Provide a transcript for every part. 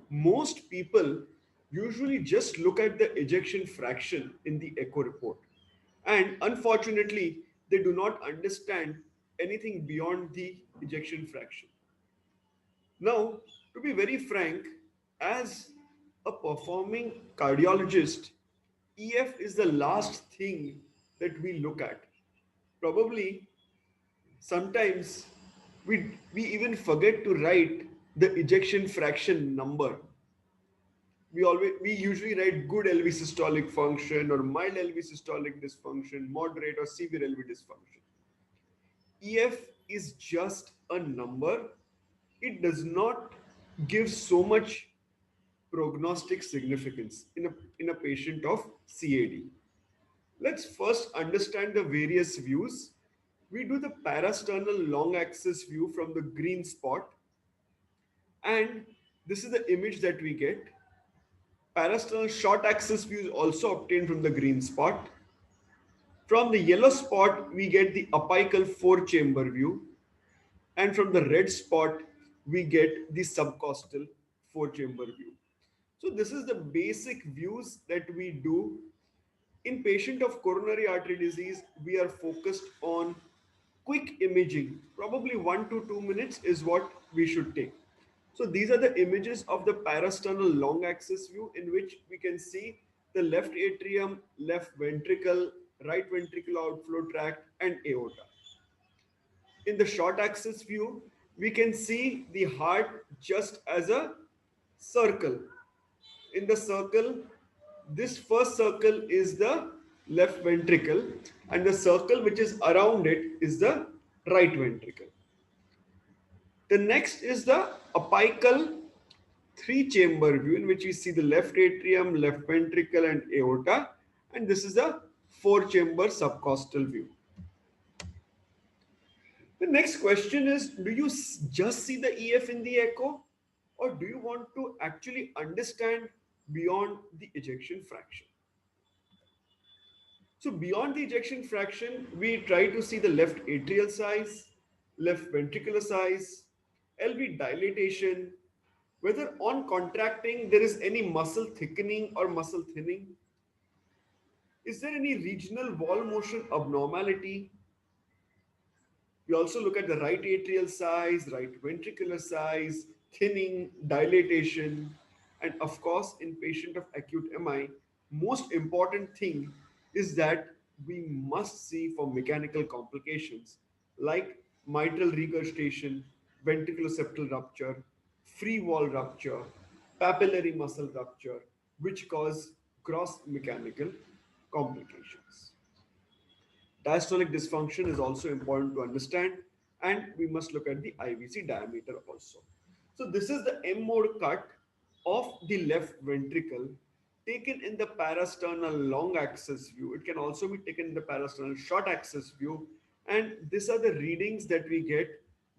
Most people usually just look at the ejection fraction in the echo report. And unfortunately, they do not understand anything beyond the ejection fraction. Now, to be very frank, as a performing cardiologist, EF is the last thing that we look at. Probably sometimes we even forget to write the ejection fraction number. We usually write good LV systolic function or mild LV systolic dysfunction, moderate or severe LV dysfunction. EF is just a number. It does not give so much prognostic significance in a patient of CAD. Let's first understand the various views. We do the parasternal long axis view from the green spot, and this is the image that we get. Parasternal short axis view is also obtained from the green spot. From the yellow spot, we get the apical four chamber view, and from the red spot, we get the subcostal four chamber view. So this is the basic views that we do. In patient of coronary artery disease, we are focused on quick imaging. Probably 1 to 2 minutes is what we should take. So these are the images of the parasternal long axis view in which we can see the left atrium, left ventricle, right ventricular outflow tract, and aorta. In the short axis view, we can see the heart just as a circle. In the circle, this first circle is the left ventricle, and the circle which is around it is the right ventricle. The next is the apical three chamber view in which we see the left atrium, left ventricle, and aorta, and this is the four chamber subcostal view. The next question is, do you just see the EF in the echo, or do you want to actually understand beyond the ejection fraction? So beyond the ejection fraction, we try to see the left atrial size, left ventricular size, LV dilatation, whether on contracting there is any muscle thickening or muscle thinning. Is there any regional wall motion abnormality? We also look at the right atrial size, right ventricular size, thinning, dilatation, and of course, in patient of acute MI, most important thing is that we must see for mechanical complications like mitral regurgitation, ventricular septal rupture, free wall rupture, papillary muscle rupture, which cause cross mechanical complications. Diastolic dysfunction is also important to understand, and we must look at the IVC diameter also. So this is the M mode cut of the left ventricle taken in the parasternal long axis view. It can also be taken in the parasternal short axis view, and these are the readings that we get.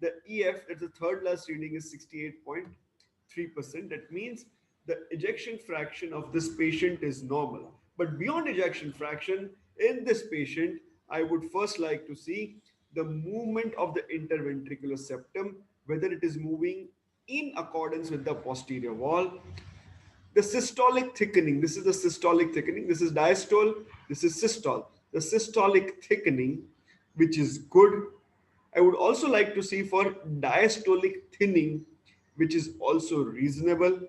The EF, that's the third last reading, is 68.3%. That means the ejection fraction of this patient is normal. But beyond ejection fraction, in this patient, I would first like to see the movement of the interventricular septum, whether it is moving in accordance with the posterior wall. The systolic thickening, this is the systolic thickening, this is diastole, this is systole. The systolic thickening, which is good. I would also like to see for diastolic thinning, which is also reasonable,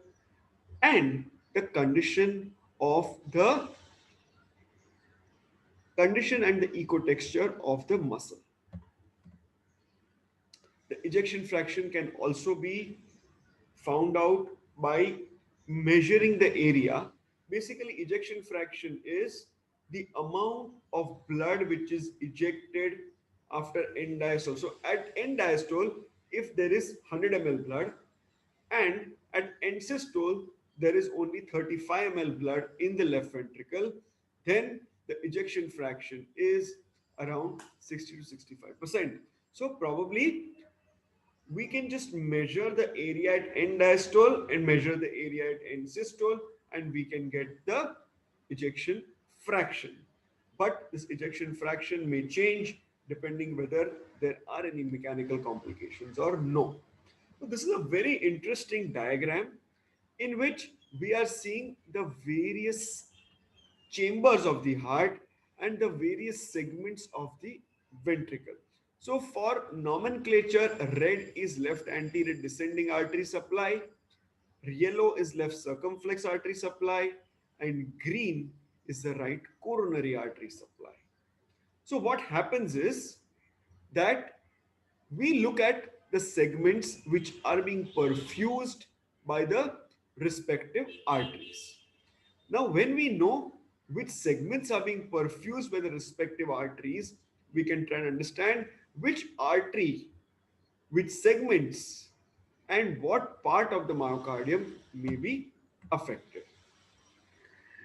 and the condition and the ecotexture of the muscle. The ejection fraction can also be found out by measuring the area. Basically, ejection fraction is the amount of blood which is ejected after end diastole. So at end diastole, if there is 100 ml blood, and at end systole there is only 35 ml blood in the left ventricle, then the ejection fraction is around 60 to 65%. So probably we can just measure the area at end diastole and measure the area at end systole, and we can get the ejection fraction. But this ejection fraction may change depending whether there are any mechanical complications or no. So this is a very interesting diagram. in which we are seeing the various chambers of the heart and the various segments of the ventricle. So, for nomenclature, red is left anterior descending artery supply, yellow is left circumflex artery supply, and green is the right coronary artery supply. So, what happens is that we look at the segments which are being perfused by the respective arteries. Now, when we know which segments are being perfused by the respective arteries, we can try and understand which artery, which segments, and what part of the myocardium may be affected.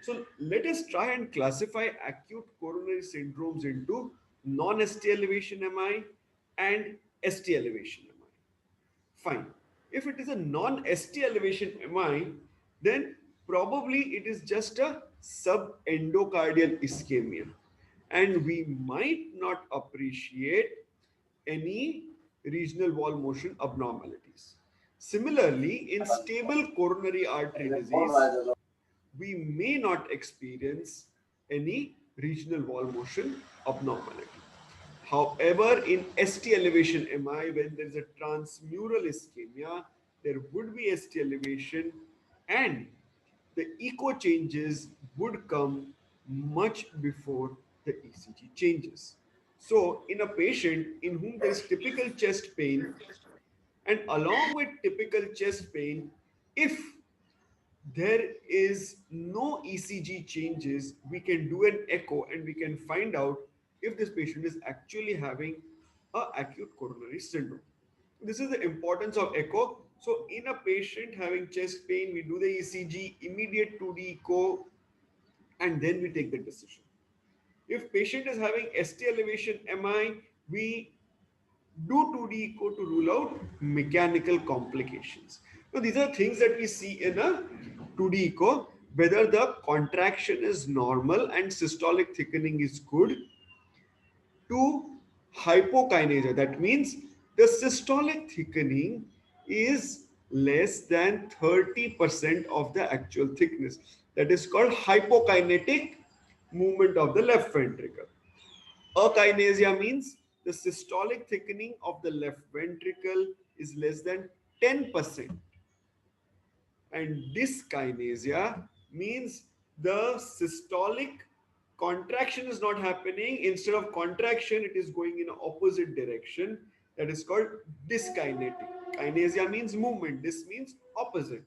So, let us try and classify acute coronary syndromes into non-ST elevation MI and ST elevation MI. Fine. If it is a non-ST elevation MI, then probably it is just a subendocardial ischemia. And we might not appreciate any regional wall motion abnormalities. Similarly, in stable coronary artery disease, we may not experience any regional wall motion abnormality. However, in ST elevation MI, when there is a transmural ischemia, there would be ST elevation and the echo changes would come much before the ECG changes. So, in a patient in whom there is typical chest pain, and along with typical chest pain, if there is no ECG changes, we can do an echo and we can find out if this patient is actually having a acute coronary syndrome. This is the importance of echo. So in a patient having chest pain, we do the ECG, immediate 2D echo, and then we take the decision. If patient is having ST elevation MI, we do 2D echo to rule out mechanical complications. So these are things that we see in a 2D echo, whether the contraction is normal and systolic thickening is good, to hypokinesia. That means the systolic thickening is less than 30% of the actual thickness. That is called hypokinetic movement of the left ventricle. Akinesia means the systolic thickening of the left ventricle is less than 10%. And dyskinesia means the systolic contraction is not happening. Instead of contraction, it is going in an opposite direction. That is called dyskinetic. Kinesia means movement. This means opposite.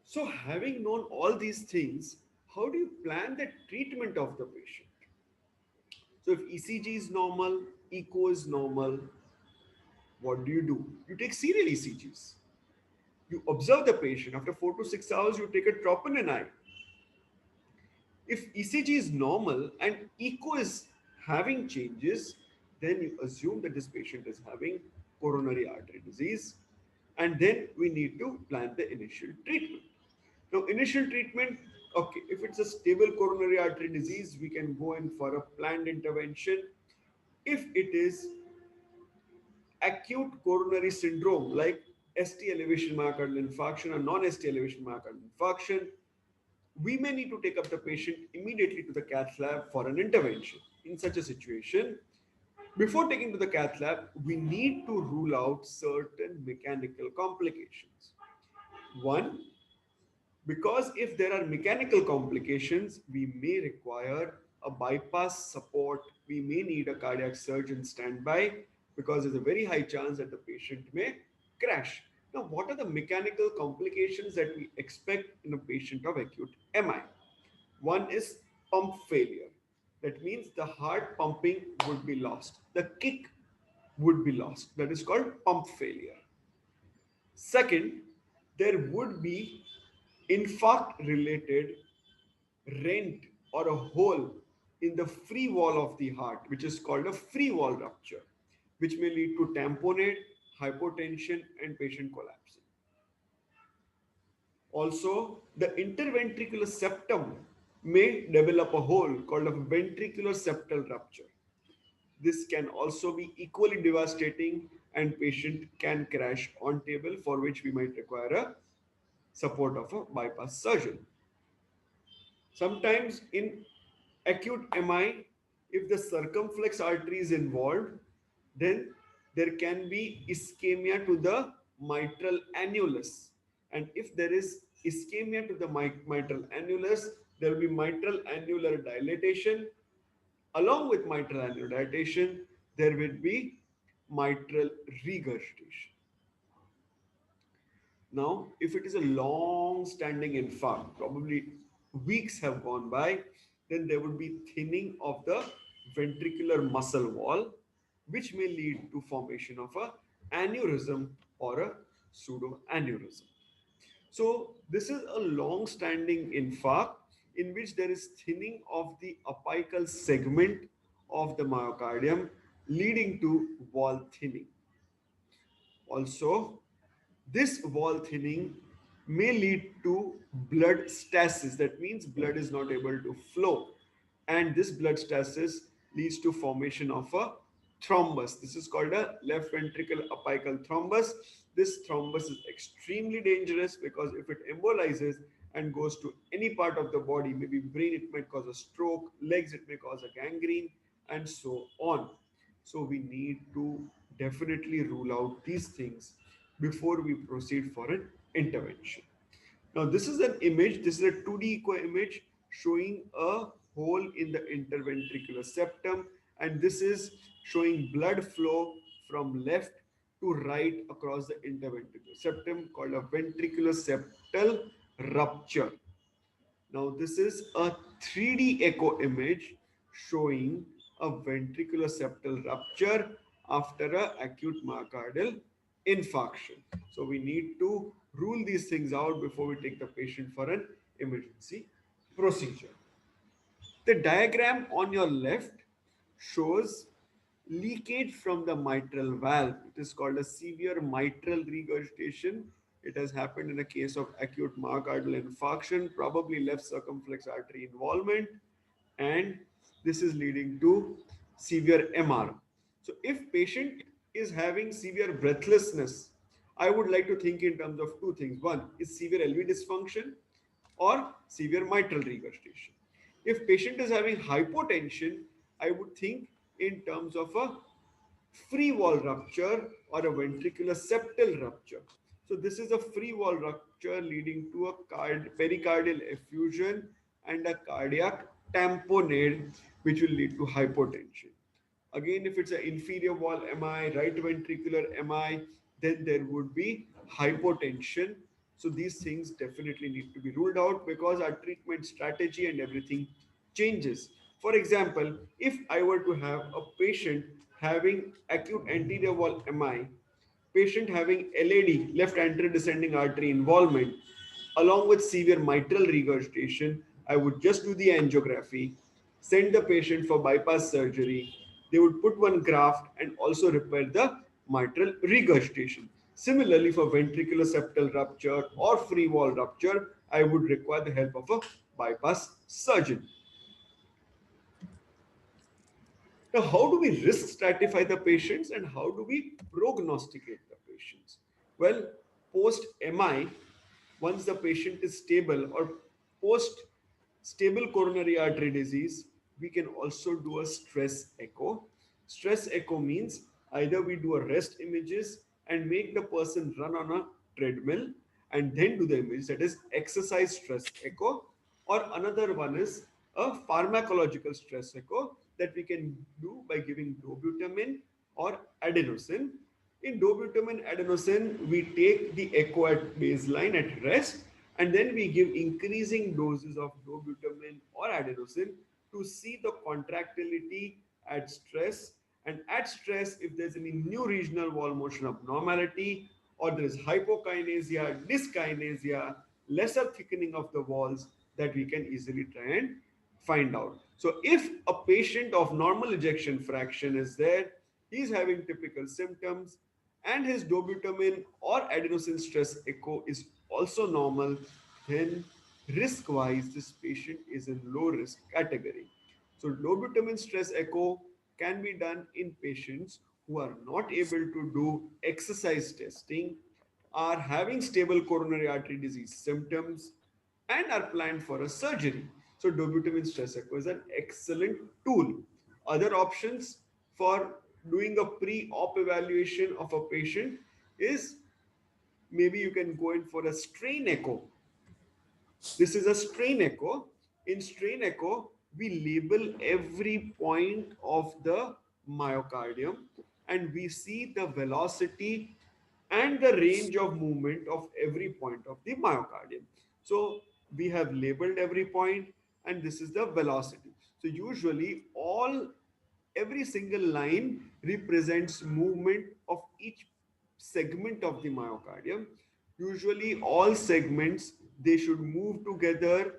So, having known all these things, how do you plan the treatment of the patient? So if ECG is normal, echo is normal, what do? You take serial ECGs. You observe the patient. After 4 to 6 hours, you take a troponin eye. If ECG is normal and echo is having changes, then you assume that this patient is having coronary artery disease, and then we need to plan the initial treatment. Now, initial treatment, okay, if it's a stable coronary artery disease, we can go in for a planned intervention. If it is acute coronary syndrome like ST elevation myocardial infarction or non-ST elevation myocardial infarction, we may need to take up the patient immediately to the cath lab for an intervention. In such a situation, before taking to the cath lab, we need to rule out certain mechanical complications. One, because if there are mechanical complications, we may require a bypass support. We may need a cardiac surgeon standby because there's a very high chance that the patient may crash. Now, what are the mechanical complications that we expect in a patient of acute MI? One is pump failure. That means the heart pumping would be lost. The kick would be lost. That is called pump failure. Second, there would be infarct related rent or a hole in the free wall of the heart, which is called a free wall rupture, which may lead to tamponade, hypotension, and patient collapsing. Also, the interventricular septum may develop a hole called a ventricular septal rupture. This can also be equally devastating and patient can crash on table, for which we might require a support of a bypass surgeon. Sometimes in acute MI, if the circumflex artery is involved, then there can be ischemia to the mitral annulus. And if there is ischemia to the mitral annulus, there will be mitral annular dilatation. Along with mitral annular dilatation, there will be mitral regurgitation. Now, if it is a long standing infarct, probably weeks have gone by, then there would be thinning of the ventricular muscle wall, which may lead to formation of a aneurysm or a pseudoaneurysm. So, this is a long standing infarct in which there is thinning of the apical segment of the myocardium, leading to wall thinning. Also, this wall thinning may lead to blood stasis. That means blood is not able to flow. And this blood stasis leads to formation of a thrombus. This is called a left ventricle apical thrombus. This thrombus is extremely dangerous because if it embolizes and goes to any part of the body, maybe brain, it might cause a stroke, legs, it may cause a gangrene, and so on. So we need to definitely rule out these things before we proceed for an intervention. Now, this is an image, this is a 2D echo image showing a hole in the interventricular septum, and this is showing blood flow from left to right across the interventricular septum called a ventricular septal rupture. Now, this is a 3D echo image showing a ventricular septal rupture after an acute myocardial infarction. So, we need to rule these things out before we take the patient for an emergency procedure. The diagram on your left shows leakage from the mitral valve. It is called a severe mitral regurgitation. It has happened in a case of acute myocardial infarction, probably left circumflex artery involvement, and this is leading to severe MR. So if patient is having severe breathlessness, I would like to think in terms of two things. One is severe LV dysfunction or severe mitral regurgitation. If patient is having hypotension, I would think in terms of a free wall rupture or a ventricular septal rupture. So this is a free wall rupture leading to a pericardial effusion and a cardiac tamponade, which will lead to hypotension. Again, if it's an inferior wall MI, right ventricular MI, then there would be hypotension. So these things definitely need to be ruled out because our treatment strategy and everything changes. For example, if I were to have a patient having acute anterior wall MI, patient having LAD, left anterior descending artery involvement, along with severe mitral regurgitation, I would just do the angiography, send the patient for bypass surgery. They would put one graft and also repair the mitral regurgitation. Similarly, for ventricular septal rupture or free wall rupture, I would require the help of a bypass surgeon. Now, how do we risk stratify the patients and how do we prognosticate the patients? Well, post MI, once the patient is stable or post stable coronary artery disease, we can also do a stress echo. Stress echo means either we do a rest images and make the person run on a treadmill and then do the image, that is exercise stress echo, or another one is a pharmacological stress echo that we can do by giving dobutamine or adenosine. In dobutamine adenosine, we take the echo at baseline at rest and then we give increasing doses of dobutamine or adenosine to see the contractility at stress. And at stress, if there's any new regional wall motion abnormality or there is hypokinesia, dyskinesia, lesser thickening of the walls, that we can easily try and find out. So if a patient of normal ejection fraction is there, he's having typical symptoms and his dobutamine or adenosine stress echo is also normal, then risk wise this patient is in low risk category. So dobutamine stress echo can be done in patients who are not able to do exercise testing, are having stable coronary artery disease symptoms, and are planned for a surgery. So, dobutamine stress echo is an excellent tool. Other options for doing a pre op evaluation of a patient is maybe you can go in for a strain echo. This is a strain echo. In strain echo, we label every point of the myocardium and we see the velocity and the range of movement of every point of the myocardium. So we have labeled every point and this is the velocity. So usually every single line represents movement of each segment of the myocardium. Usually all segments, they should move together,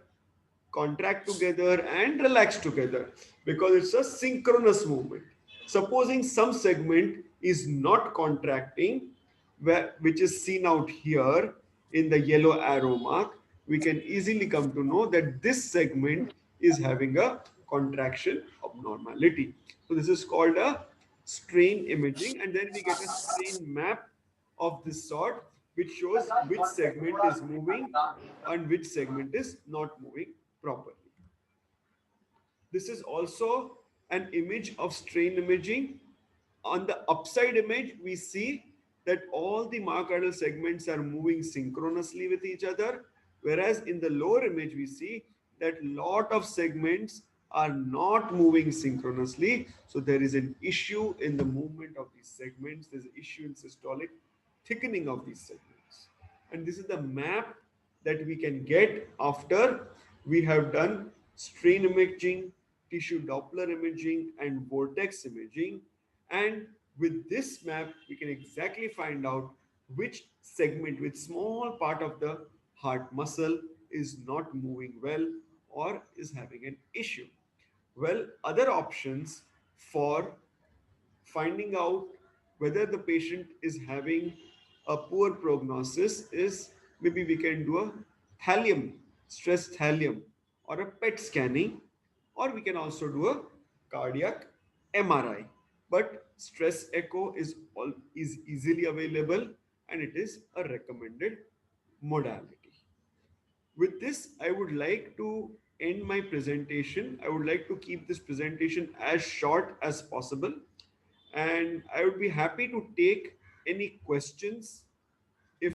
contract together and relax together because it's a synchronous movement. Supposing some segment is not contracting, which is seen out here in the yellow arrow mark, we can easily come to know that this segment is having a contraction abnormality. So this is called a strain imaging, and then we get a strain map of this sort, which shows which segment is moving and which segment is not moving properly. This is also an image of strain imaging. On the upside image, we see that all the myocardial segments are moving synchronously with each other, whereas in the lower image, we see that lot of segments are not moving synchronously. So there is an issue in the movement of these segments. There's an issue in systolic thickening of these segments. And this is the map that we can get after we have done strain imaging, tissue Doppler imaging, and vortex imaging. And with this map, we can exactly find out which segment, which small part of the heart muscle is not moving well or is having an issue. Well, other options for finding out whether the patient is having a poor prognosis is maybe we can do a thallium, stress thallium, or a PET scanning, or we can also do a cardiac MRI. But stress echo is easily available and it is a recommended modality. With this, I would like to end my presentation. I would like to keep this presentation as short as possible and I would be happy to take any questions